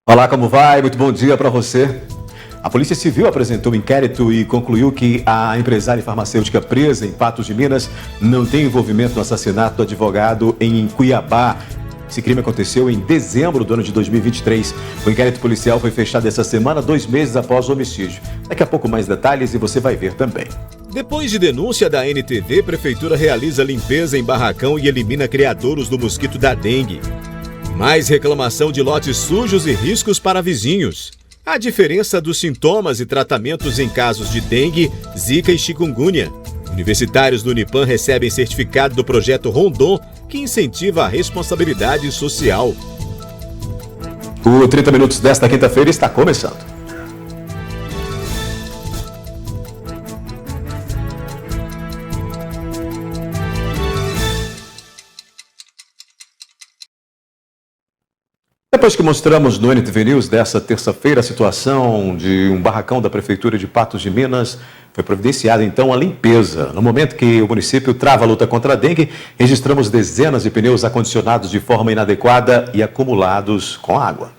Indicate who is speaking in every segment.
Speaker 1: Olá, como vai? Muito bom dia para você. A Polícia Civil apresentou um inquérito e concluiu que a empresária farmacêutica presa em Patos de Minas não tem envolvimento no assassinato do advogado em Cuiabá. Esse crime aconteceu em dezembro do ano de 2023. O inquérito policial foi fechado essa semana, 2 meses após o homicídio. Daqui a pouco mais detalhes e você vai ver também.
Speaker 2: Depois de denúncia da NTV, a Prefeitura realiza limpeza em barracão e elimina criadouros do mosquito da dengue. Mais reclamação de lotes sujos e riscos para vizinhos. A diferença dos sintomas e tratamentos em casos de dengue, zika e chikungunya. Universitários do Unipan recebem certificado do projeto Rondon, que incentiva a responsabilidade social.
Speaker 1: O 30 Minutos desta quinta-feira está começando. Depois que mostramos no NTV News dessa terça-feira a situação de um barracão da Prefeitura de Patos de Minas, foi providenciada então a limpeza. No momento que o município trava a luta contra a dengue, registramos dezenas de pneus acondicionados de forma inadequada e acumulados com água.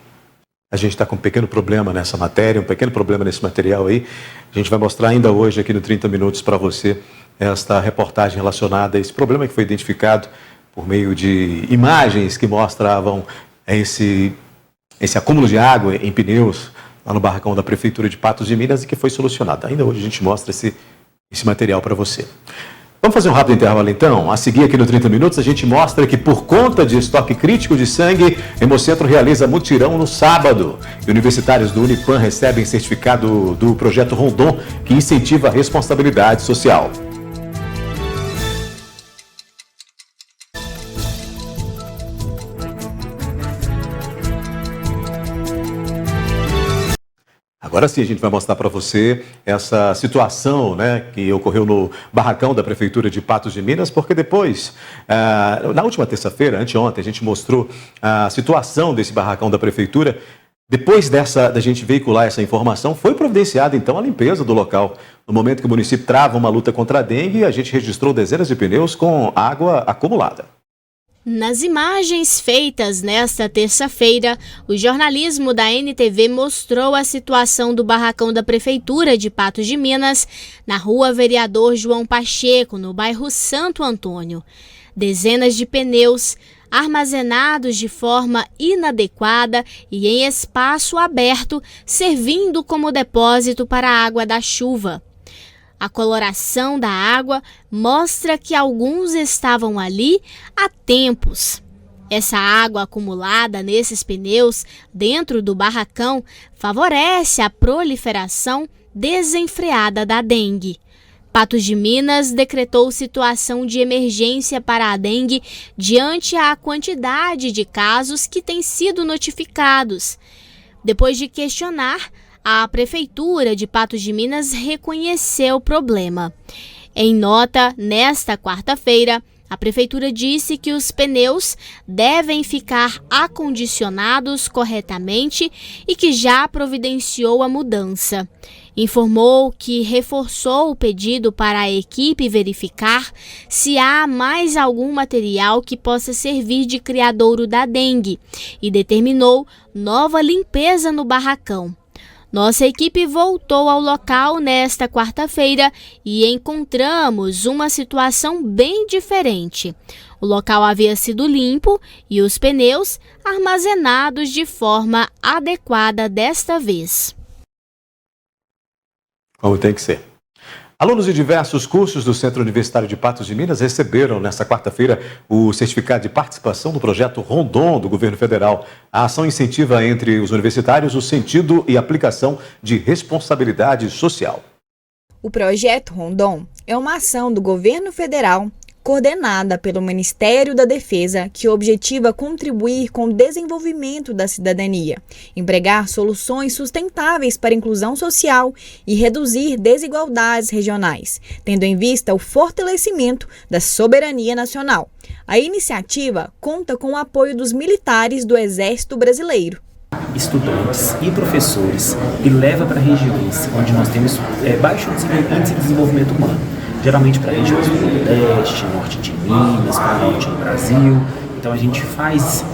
Speaker 1: A gente está com um pequeno problema nessa matéria, um pequeno problema nesse material aí. A gente vai mostrar ainda hoje aqui no 30 Minutos para você esta reportagem relacionada a esse problema que foi identificado por meio de imagens que mostravam esse acúmulo de água em pneus lá no barracão da Prefeitura de Patos de Minas e que foi solucionado. Ainda hoje a gente mostra esse material para você. Vamos fazer um rápido intervalo então? A seguir aqui no 30 Minutos a gente mostra que por conta de estoque crítico de sangue, Hemocentro realiza mutirão no sábado. E universitários do Unipan recebem certificado do projeto Rondon, que incentiva a responsabilidade social. Agora sim a gente vai mostrar para você essa situação, que ocorreu no barracão da Prefeitura de Patos de Minas, porque depois, na última terça-feira, anteontem, a gente mostrou a situação desse barracão da Prefeitura. Depois da gente veicular essa informação, foi providenciada então a limpeza do local. No momento que o município trava uma luta contra a dengue, a gente registrou dezenas de pneus com água acumulada.
Speaker 3: Nas imagens feitas nesta terça-feira, o jornalismo da NTV mostrou a situação do barracão da Prefeitura de Patos de Minas, na rua Vereador João Pacheco, no bairro Santo Antônio. Dezenas de pneus armazenados de forma inadequada e em espaço aberto, servindo como depósito para a água da chuva. A coloração da água mostra que alguns estavam ali há tempos. Essa água acumulada nesses pneus dentro do barracão favorece a proliferação desenfreada da dengue. Patos de Minas decretou situação de emergência para a dengue diante a quantidade de casos que têm sido notificados. Depois de questionar, a Prefeitura de Patos de Minas reconheceu o problema. Em nota, nesta quarta-feira, a Prefeitura disse que os pneus devem ficar acondicionados corretamente e que já providenciou a mudança. Informou que reforçou o pedido para a equipe verificar se há mais algum material que possa servir de criadouro da dengue e determinou nova limpeza no barracão. Nossa equipe voltou ao local nesta quarta-feira e encontramos uma situação bem diferente. O local havia sido limpo e os pneus armazenados de forma adequada desta vez.
Speaker 1: Como tem que ser. Alunos de diversos cursos do Centro Universitário de Patos de Minas receberam, nesta quarta-feira, o certificado de participação no projeto Rondon do governo federal. A ação incentiva entre os universitários o sentido e aplicação de responsabilidade social.
Speaker 4: O projeto Rondon é uma ação do governo federal coordenada pelo Ministério da Defesa, que objetiva contribuir com o desenvolvimento da cidadania, empregar soluções sustentáveis para a inclusão social e reduzir desigualdades regionais, tendo em vista o fortalecimento da soberania nacional. A iniciativa conta com o apoio dos militares do Exército Brasileiro,
Speaker 5: estudantes e professores e leva para regiões onde nós temos baixo índice de desenvolvimento humano. Geralmente para regiões do Nordeste, Norte de Minas, para o Norte do Brasil Então a gente faz,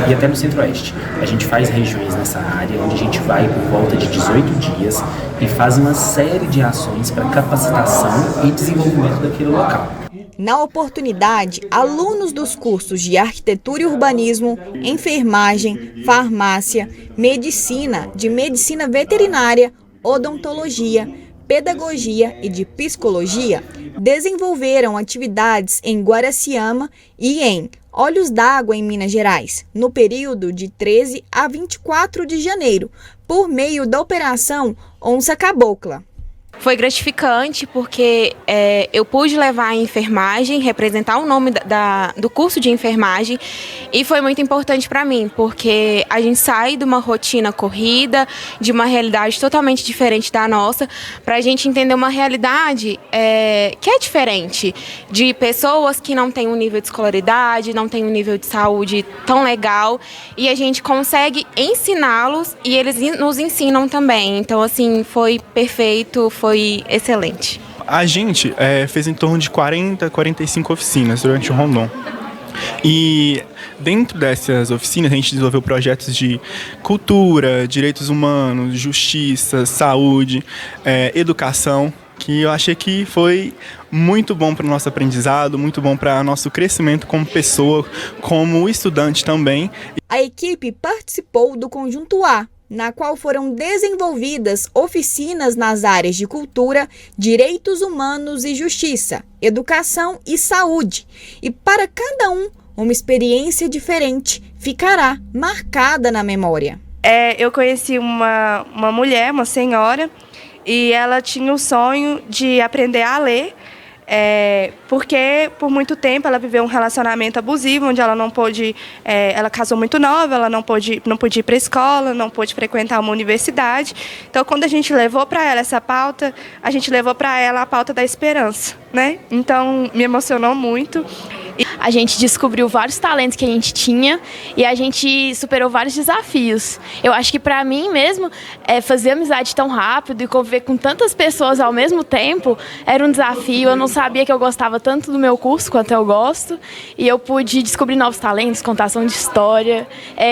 Speaker 5: e até no Centro-Oeste, a gente faz regiões nessa área, onde a gente vai por volta de 18 dias e faz uma série de ações para capacitação e desenvolvimento daquele local.
Speaker 4: Na oportunidade, alunos dos cursos de Arquitetura e Urbanismo, Enfermagem, Farmácia, Medicina, de Medicina Veterinária, Odontologia, Pedagogia e de Psicologia desenvolveram atividades em Guaraciama e em Olhos d'Água, em Minas Gerais, no período de 13 a 24 de janeiro, por meio da Operação Onça Cabocla.
Speaker 6: Foi gratificante porque eu pude levar a enfermagem, representar o nome do curso de enfermagem, e foi muito importante para mim, porque a gente sai de uma rotina corrida, de uma realidade totalmente diferente da nossa, para a gente entender uma realidade que é diferente, de pessoas que não têm um nível de escolaridade, não têm um nível de saúde tão legal, e a gente consegue ensiná-los e eles nos ensinam também. Então, assim, foi perfeito, foi excelente.
Speaker 7: A gente fez em torno de 45 oficinas durante o Rondon. E dentro dessas oficinas a gente desenvolveu projetos de cultura, direitos humanos, justiça, saúde, educação, que eu achei que foi muito bom para o nosso aprendizado, muito bom para o nosso crescimento como pessoa, como estudante também.
Speaker 4: A equipe participou do Conjunto A, na qual foram desenvolvidas oficinas nas áreas de cultura, direitos humanos e justiça, educação e saúde. E para cada um, uma experiência diferente ficará marcada na memória.
Speaker 8: Eu conheci uma mulher, uma senhora, e ela tinha o sonho de aprender a ler, porque por muito tempo ela viveu um relacionamento abusivo, onde ela não pôde, ela casou muito nova, ela não podia ir para a escola, não pôde frequentar uma universidade. Então, quando a gente levou para ela essa pauta, a gente levou para ela a pauta da esperança, né? Então, me emocionou muito.
Speaker 9: A gente descobriu vários talentos que a gente tinha e a gente superou vários desafios. Eu acho que para mim mesmo, fazer amizade tão rápido e conviver com tantas pessoas ao mesmo tempo era um desafio. Eu não sabia que eu gostava tanto do meu curso quanto eu gosto, e eu pude descobrir novos talentos, contação de história,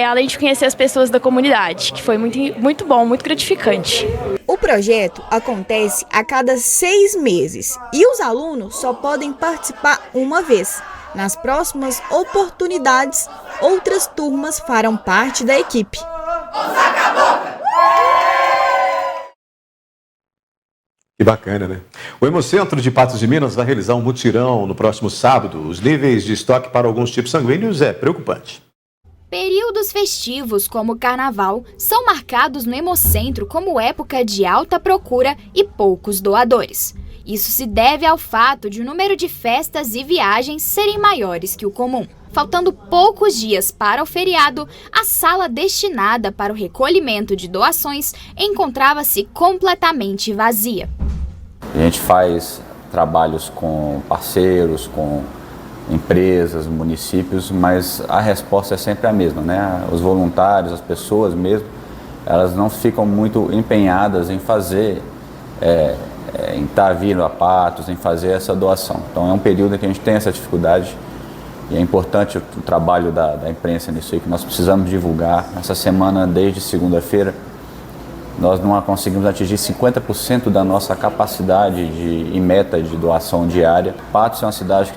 Speaker 9: além de conhecer as pessoas da comunidade, que foi muito, muito bom, muito gratificante.
Speaker 4: O projeto acontece a cada 6 meses e os alunos só podem participar uma vez. Nas próximas oportunidades, outras turmas farão parte da equipe.
Speaker 1: Que bacana, né? O Hemocentro de Patos de Minas vai realizar um mutirão no próximo sábado. Os níveis de estoque para alguns tipos sanguíneos é preocupante.
Speaker 10: Períodos festivos como o Carnaval são marcados no Hemocentro como época de alta procura e poucos doadores. Isso se deve ao fato de o número de festas e viagens serem maiores que o comum. Faltando poucos dias para o feriado, a sala destinada para o recolhimento de doações encontrava-se completamente vazia.
Speaker 11: A gente faz trabalhos com parceiros, com empresas, municípios, mas a resposta é sempre a mesma, né? Os voluntários, as pessoas mesmo, elas não ficam muito empenhadas em fazer, em estar vindo a Patos, em fazer essa doação. Então é um período em que a gente tem essa dificuldade e é importante o trabalho da imprensa nisso aí, que nós precisamos divulgar. Essa semana, desde segunda-feira, nós não conseguimos atingir 50% da nossa capacidade e meta de doação diária. Patos é uma cidade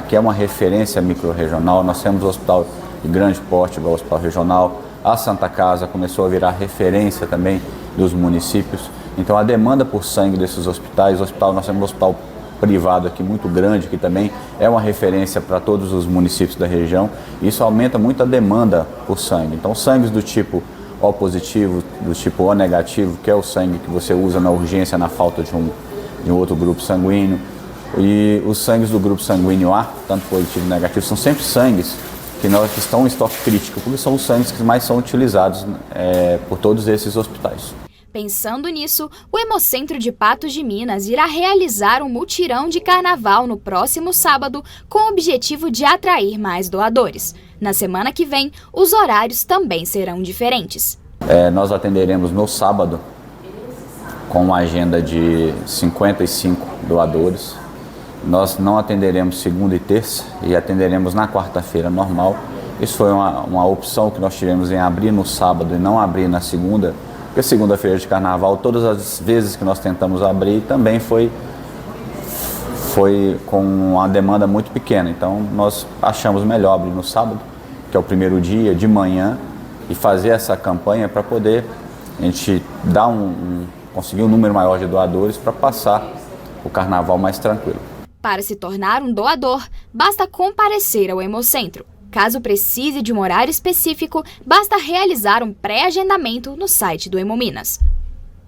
Speaker 11: que é uma referência micro-regional. Nós temos o hospital de grande porte, igual o hospital regional. A Santa Casa começou a virar referência também dos municípios. Então a demanda por sangue desses hospitais, nós temos um hospital privado aqui muito grande, que também é uma referência para todos os municípios da região. Isso aumenta muito a demanda por sangue. Então sangues do tipo O positivo, do tipo O negativo, que é o sangue que você usa na urgência na falta de um outro grupo sanguíneo. E os sangues do grupo sanguíneo A, tanto positivo e negativo, são sempre sangues que estão em estoque crítico, porque são os sangues que mais são utilizados por todos esses hospitais.
Speaker 10: Pensando nisso, o Hemocentro de Patos de Minas irá realizar um mutirão de carnaval no próximo sábado com o objetivo de atrair mais doadores. Na semana que vem, os horários também serão diferentes.
Speaker 11: Nós atenderemos no sábado com uma agenda de 55 doadores nós não atenderemos segunda e terça e atenderemos na quarta-feira normal. Isso foi uma opção que nós tivemos em abrir no sábado e não abrir na segunda, porque segunda-feira de carnaval, todas as vezes que nós tentamos abrir, também foi com uma demanda muito pequena. Então nós achamos melhor abrir no sábado, que é o primeiro dia, de manhã, e fazer essa campanha para poder a gente dar conseguir um número maior de doadores para passar o carnaval mais tranquilo.
Speaker 10: Para se tornar um doador, basta comparecer ao Hemocentro. Caso precise de um horário específico, basta realizar um pré-agendamento no site do Hemominas.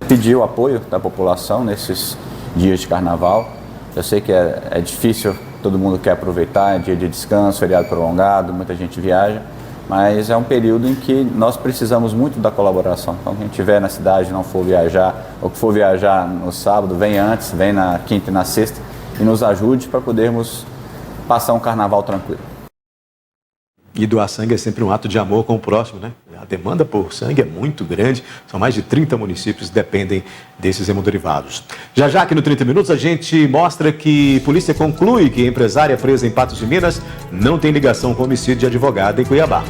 Speaker 11: Pedir o apoio da população nesses dias de carnaval. Eu sei que é difícil, todo mundo quer aproveitar, é dia de descanso, feriado prolongado, muita gente viaja, mas é um período em que nós precisamos muito da colaboração. Então, quem estiver na cidade e não for viajar, ou que for viajar no sábado, vem antes, vem na quinta e na sexta e nos ajude para podermos passar um carnaval tranquilo.
Speaker 1: E doar sangue é sempre um ato de amor com o próximo, né? A demanda por sangue é muito grande, são mais de 30 municípios que dependem desses hemoderivados. Já já aqui no 30 Minutos a gente mostra que a polícia conclui que a empresária presa em Patos de Minas não tem ligação com homicídio de advogada em Cuiabá.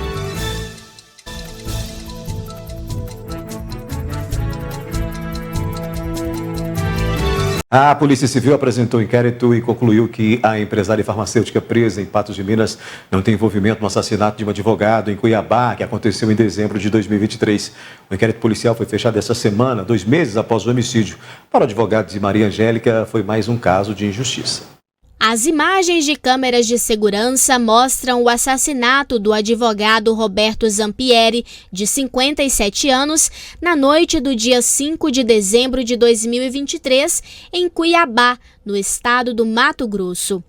Speaker 1: A Polícia Civil apresentou um inquérito e concluiu que a empresária farmacêutica presa em Patos de Minas não tem envolvimento no assassinato de um advogado em Cuiabá, que aconteceu em dezembro de 2023. O inquérito policial foi fechado essa semana, 2 meses após o homicídio. Para o advogado de Maria Angélica, foi mais um caso de injustiça.
Speaker 3: As imagens de câmeras de segurança mostram o assassinato do advogado Roberto Zampieri, de 57 anos, na noite do dia 5 de dezembro de 2023, em Cuiabá, no estado do Mato Grosso.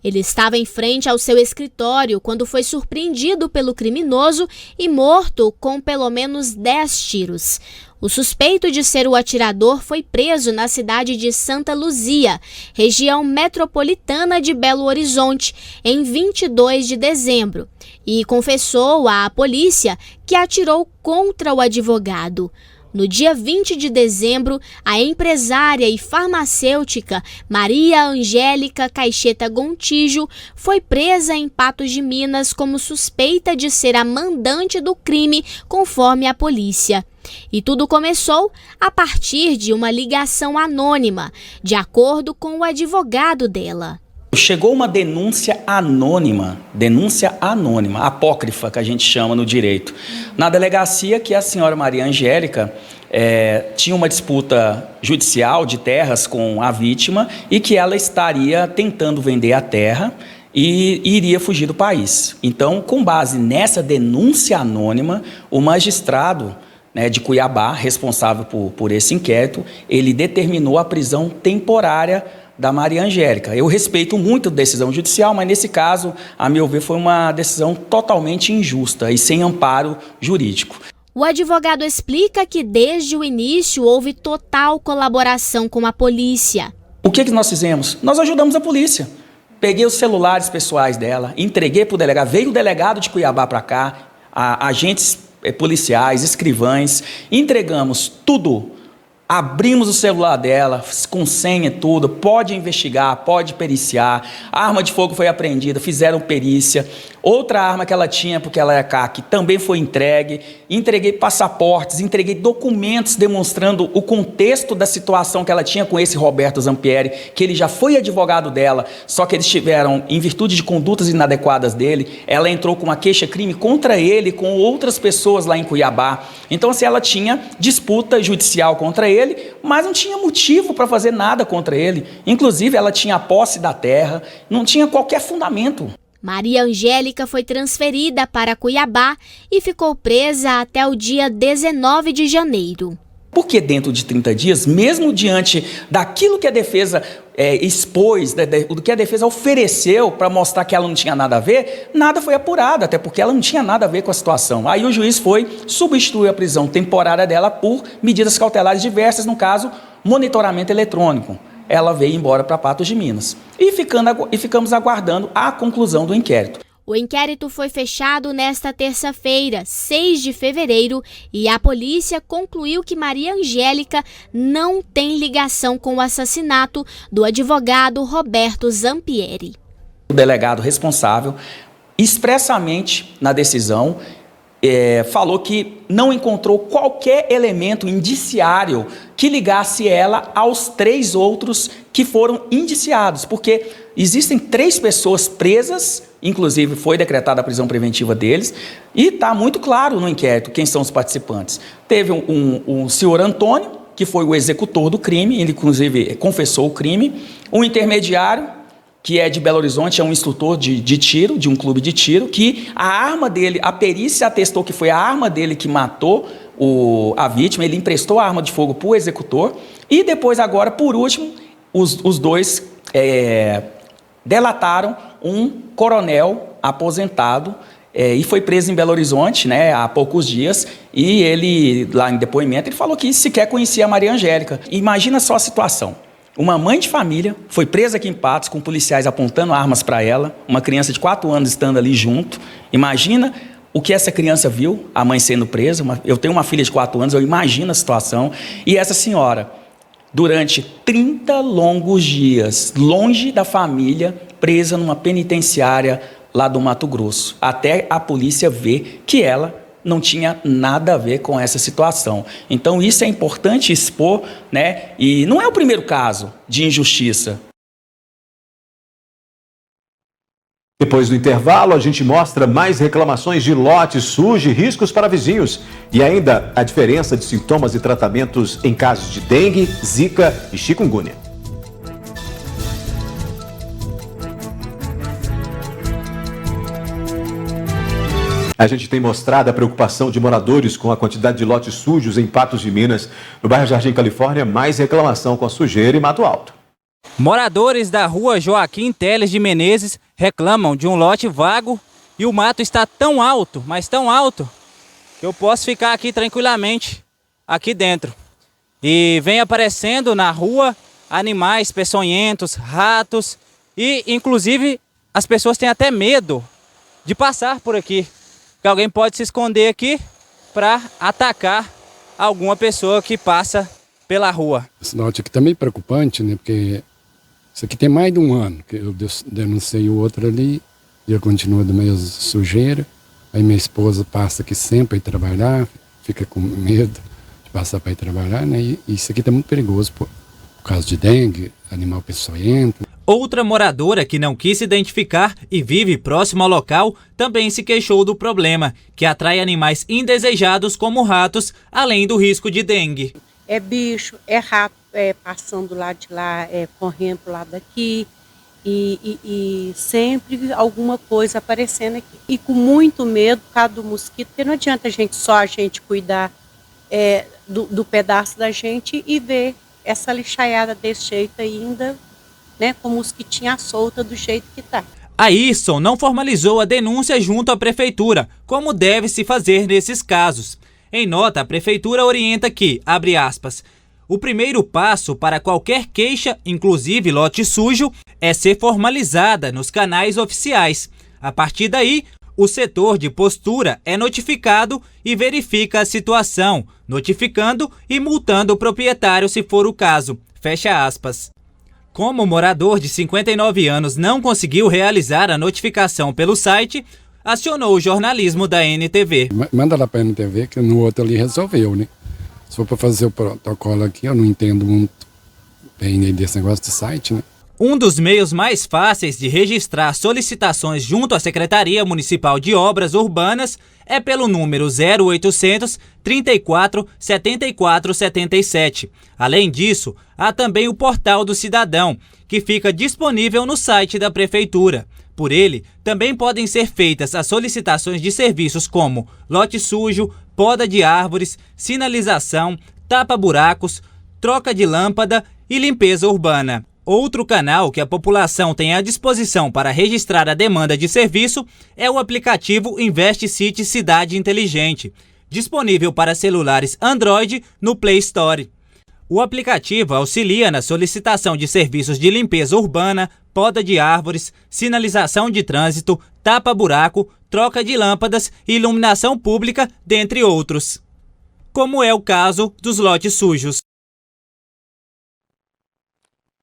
Speaker 3: Ele estava em frente ao seu escritório quando foi surpreendido pelo criminoso e morto com pelo menos 10 tiros. O suspeito de ser o atirador foi preso na cidade de Santa Luzia, região metropolitana de Belo Horizonte, em 22 de dezembro, e confessou à polícia que atirou contra o advogado. No dia 20 de dezembro, a empresária e farmacêutica Maria Angélica Caixeta Gontijo foi presa em Patos de Minas como suspeita de ser a mandante do crime, conforme a polícia. E tudo começou a partir de uma ligação anônima, de acordo com o advogado dela.
Speaker 12: Chegou uma denúncia anônima, apócrifa, que a gente chama no direito, na delegacia que a senhora Maria Angélica tinha uma disputa judicial de terras com a vítima e que ela estaria tentando vender a terra e iria fugir do país. Então, com base nessa denúncia anônima, o magistrado de Cuiabá, responsável por esse inquérito, ele determinou a prisão temporária da Maria Angélica. Eu respeito muito a decisão judicial, mas nesse caso, a meu ver, foi uma decisão totalmente injusta e sem amparo jurídico.
Speaker 3: O advogado explica que desde o início houve total colaboração com a polícia.
Speaker 12: O que nós fizemos? Nós ajudamos a polícia. Peguei os celulares pessoais dela, entreguei para o delegado, veio o delegado de Cuiabá para cá, agentes policiais, escrivães, entregamos tudo. Abrimos o celular dela, com senha e tudo, pode investigar, pode periciar, a arma de fogo foi apreendida, fizeram perícia, outra arma que ela tinha, porque ela é CAC, também foi entregue, entreguei passaportes, entreguei documentos demonstrando o contexto da situação que ela tinha com esse Roberto Zampieri, que ele já foi advogado dela, só que eles tiveram, em virtude de condutas inadequadas dele, ela entrou com uma queixa-crime contra ele, com outras pessoas lá em Cuiabá. Então, assim, ela tinha disputa judicial contra ele, mas não tinha motivo para fazer nada contra ele. Inclusive, ela tinha a posse da terra, não tinha qualquer fundamento.
Speaker 3: Maria Angélica foi transferida para Cuiabá e ficou presa até o dia 19 de janeiro.
Speaker 12: Porque dentro de 30 dias, mesmo diante daquilo que a defesa expôs, do que a defesa ofereceu para mostrar que ela não tinha nada a ver, nada foi apurado, até porque ela não tinha nada a ver com a situação. Aí o juiz foi substituir a prisão temporária dela por medidas cautelares diversas, no caso, monitoramento eletrônico. Ela veio embora para Patos de Minas. E ficamos aguardando a conclusão do inquérito.
Speaker 3: O inquérito foi fechado nesta terça-feira, 6 de fevereiro, e a polícia concluiu que Maria Angélica não tem ligação com o assassinato do advogado Roberto Zampieri.
Speaker 12: O delegado responsável, expressamente na decisão, falou que não encontrou qualquer elemento indiciário que ligasse ela aos 3 outros que foram indiciados, porque existem 3 pessoas presas, inclusive foi decretada a prisão preventiva deles, e está muito claro no inquérito quem são os participantes. Teve um senhor Antônio, que foi o executor do crime, ele inclusive confessou o crime, um intermediário, que é de Belo Horizonte, é um instrutor de tiro, de um clube de tiro, que a arma dele, a perícia atestou que foi a arma dele que matou a vítima, ele emprestou a arma de fogo para o executor, e depois agora, por último, os 2 delataram um coronel aposentado, e foi preso em Belo Horizonte, né, há poucos dias, e ele, lá em depoimento, ele falou que sequer conhecia a Maria Angélica. Imagina só a situação. Uma mãe de família foi presa aqui em Patos com policiais apontando armas para ela, uma criança de 4 anos estando ali junto. Imagina o que essa criança viu, a mãe sendo presa. Eu tenho uma filha de 4 anos, eu imagino a situação. E essa senhora, durante 30 longos dias, longe da família, presa numa penitenciária lá do Mato Grosso, até a polícia ver que ela não tinha nada a ver com essa situação. Então isso é importante expor, né? E não é o primeiro caso de injustiça.
Speaker 1: Depois do intervalo, a gente mostra mais reclamações de lote sujo e riscos para vizinhos. E ainda a diferença de sintomas e tratamentos em casos de dengue, zika e chikungunya. A gente tem mostrado a preocupação de moradores com a quantidade de lotes sujos em Patos de Minas. No bairro Jardim Califórnia, mais reclamação com a sujeira e mato alto.
Speaker 13: Moradores da rua Joaquim Teles de Menezes reclamam de um lote vago e o mato está tão alto, mas tão alto, que eu posso ficar aqui tranquilamente, aqui dentro. E vem aparecendo na rua animais peçonhentos, ratos e, inclusive, as pessoas têm até medo de passar por aqui. Que alguém pode se esconder aqui para atacar alguma pessoa que passa pela rua.
Speaker 14: Esse lote aqui tá meio preocupante, né? Porque isso aqui tem mais de 1 ano que eu denunciei o outro ali e eu continuo do meio sujeira. Aí minha esposa passa aqui sempre para ir trabalhar, fica com medo de passar para ir trabalhar, né? E isso aqui tá muito perigoso por causa de dengue, animal peçonhento.
Speaker 13: Outra moradora que não quis se identificar e vive próximo ao local também se queixou do problema, que atrai animais indesejados como ratos, além do risco de dengue.
Speaker 15: É bicho, é rato passando lá de lá, correndo pro lado daqui e sempre alguma coisa aparecendo aqui. E com muito medo por causa do mosquito, porque não adianta a gente cuidar do pedaço da gente e ver essa lixaiada desse jeito ainda, né, com mosquitinha solta do jeito que tá.
Speaker 13: A Isson não formalizou a denúncia junto à prefeitura, como deve se fazer nesses casos. Em nota, a prefeitura orienta que, abre aspas, o primeiro passo para qualquer queixa, inclusive lote sujo, é ser formalizada nos canais oficiais. A partir daí, o setor de postura é notificado e verifica a situação, notificando e multando o proprietário se for o caso. Fecha aspas. Como o morador de 59 anos não conseguiu realizar a notificação pelo site, acionou o jornalismo da NTV.
Speaker 14: Manda lá para a NTV, que no outro ali resolveu, né? Se for para fazer o protocolo aqui, eu não entendo muito bem desse negócio de site, né?
Speaker 13: Um dos meios mais fáceis de registrar solicitações junto à Secretaria Municipal de Obras Urbanas é pelo número 0800 34 74 77. Além disso, há também o Portal do Cidadão, que fica disponível no site da Prefeitura. Por ele, também podem ser feitas as solicitações de serviços como lote sujo, poda de árvores, sinalização, tapa-buracos, troca de lâmpada e limpeza urbana. Outro canal que a população tem à disposição para registrar a demanda de serviço é o aplicativo InvestiCity Cidade Inteligente, disponível para celulares Android no Play Store. O aplicativo auxilia na solicitação de serviços de limpeza urbana, poda de árvores, sinalização de trânsito, tapa-buraco, troca de lâmpadas e iluminação pública, dentre outros. Como é o caso dos lotes sujos.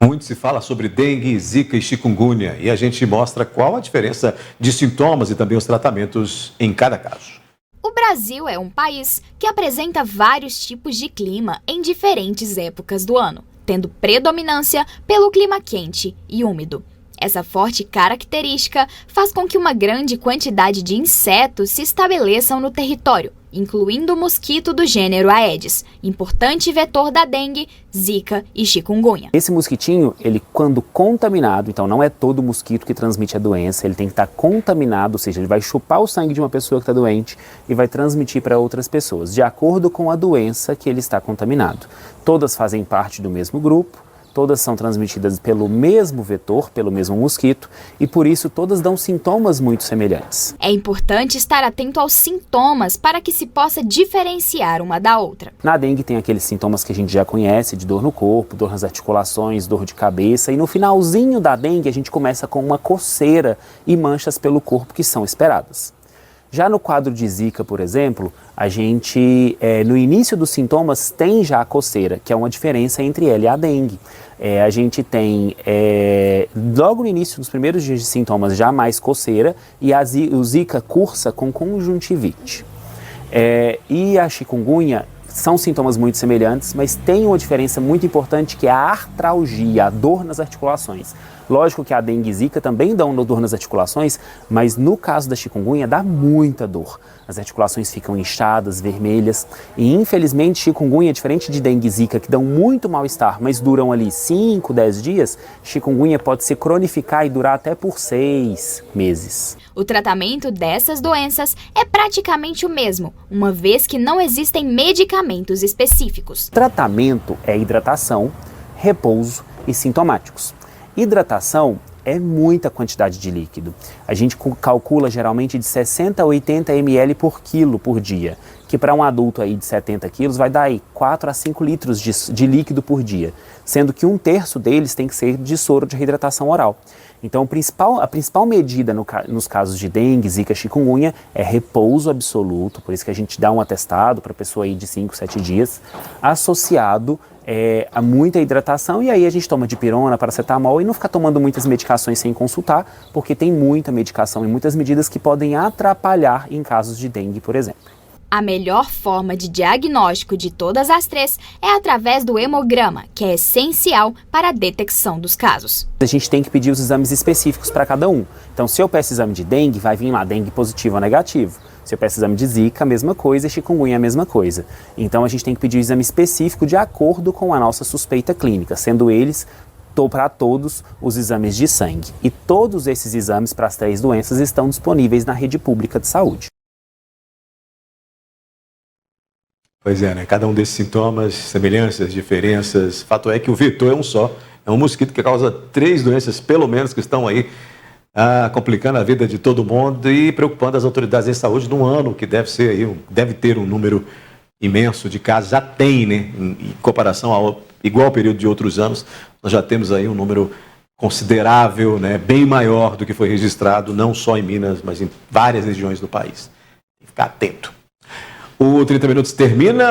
Speaker 1: Muito se fala sobre dengue, zika e chikungunya e a gente mostra qual a diferença de sintomas e também os tratamentos em cada caso.
Speaker 10: O Brasil é um país que apresenta vários tipos de clima em diferentes épocas do ano, tendo predominância pelo clima quente e úmido. Essa forte característica faz com que uma grande quantidade de insetos se estabeleçam no território, incluindo o mosquito do gênero Aedes, importante vetor da dengue, zika e chikungunya.
Speaker 16: Esse mosquitinho, ele quando contaminado, então não é todo mosquito que transmite a doença, ele tem que estar contaminado, ou seja, ele vai chupar o sangue de uma pessoa que está doente e vai transmitir para outras pessoas, de acordo com a doença que ele está contaminado. Todas fazem parte do mesmo grupo, todas são transmitidas pelo mesmo vetor, pelo mesmo mosquito, e por isso todas dão sintomas muito semelhantes.
Speaker 10: É importante estar atento aos sintomas para que se possa diferenciar uma da outra.
Speaker 16: Na dengue tem aqueles sintomas que a gente já conhece, de dor no corpo, dor nas articulações, dor de cabeça, e no finalzinho da dengue a gente começa com uma coceira e manchas pelo corpo que são esperadas. Já no quadro de zika, por exemplo, a gente, no início dos sintomas, tem já a coceira, que é uma diferença entre ela e a dengue. A gente tem, logo no início, nos primeiros dias de sintomas, já mais coceira, e o zika cursa com conjuntivite. E a chikungunya são sintomas muito semelhantes, mas tem uma diferença muito importante que é a artralgia, a dor nas articulações. Lógico que a dengue e zika também dão dor nas articulações, mas no caso da chikungunya dá muita dor. As articulações ficam inchadas, vermelhas e infelizmente chikungunya, diferente de dengue e zika que dão muito mal-estar, mas duram ali 5, 10 dias, chikungunya pode se cronificar e durar até por 6 meses.
Speaker 10: O tratamento dessas doenças é praticamente o mesmo, uma vez que não existem medicamentos específicos.
Speaker 16: O tratamento é hidratação, repouso e sintomáticos. Hidratação é muita quantidade de líquido. A gente calcula geralmente de 60 a 80 ml por quilo por dia, que para um adulto aí de 70 quilos vai dar aí 4 a 5 litros de líquido por dia, sendo que 1/3 deles tem que ser de soro de reidratação oral. Então a principal medida nos casos de dengue, zika, chikungunya é repouso absoluto, por isso que a gente dá um atestado para a pessoa aí de 5, 7 dias, associado a muita hidratação, e aí a gente toma dipirona, paracetamol e não ficar tomando muitas medicações sem consultar, porque tem muita medicação e muitas medidas que podem atrapalhar em casos de dengue, por exemplo.
Speaker 10: A melhor forma de diagnóstico de todas as três é através do hemograma, que é essencial para a detecção dos casos.
Speaker 16: A gente tem que pedir os exames específicos para cada um. Então, se eu peço exame de dengue, vai vir lá dengue positivo ou negativo. Se eu peço exame de zika, a mesma coisa, e chikungunya, a mesma coisa. Então, a gente tem que pedir o exame específico de acordo com a nossa suspeita clínica, sendo eles para todos os exames de sangue. E todos esses exames para as 3 doenças estão disponíveis na rede pública de saúde.
Speaker 1: Pois é, né? Cada um desses sintomas, semelhanças, diferenças. Fato é que o vetor é um só. É um mosquito que causa 3 doenças, pelo menos, que estão aí complicando a vida de todo mundo e preocupando as autoridades de saúde num ano que deve ter um número imenso de casos. Já tem, né? Em comparação ao igual período de outros anos, nós já temos aí um número considerável, né? Bem maior do que foi registrado, não só em Minas, mas em várias regiões do país. Tem que ficar atento. O 30 Minutos termina.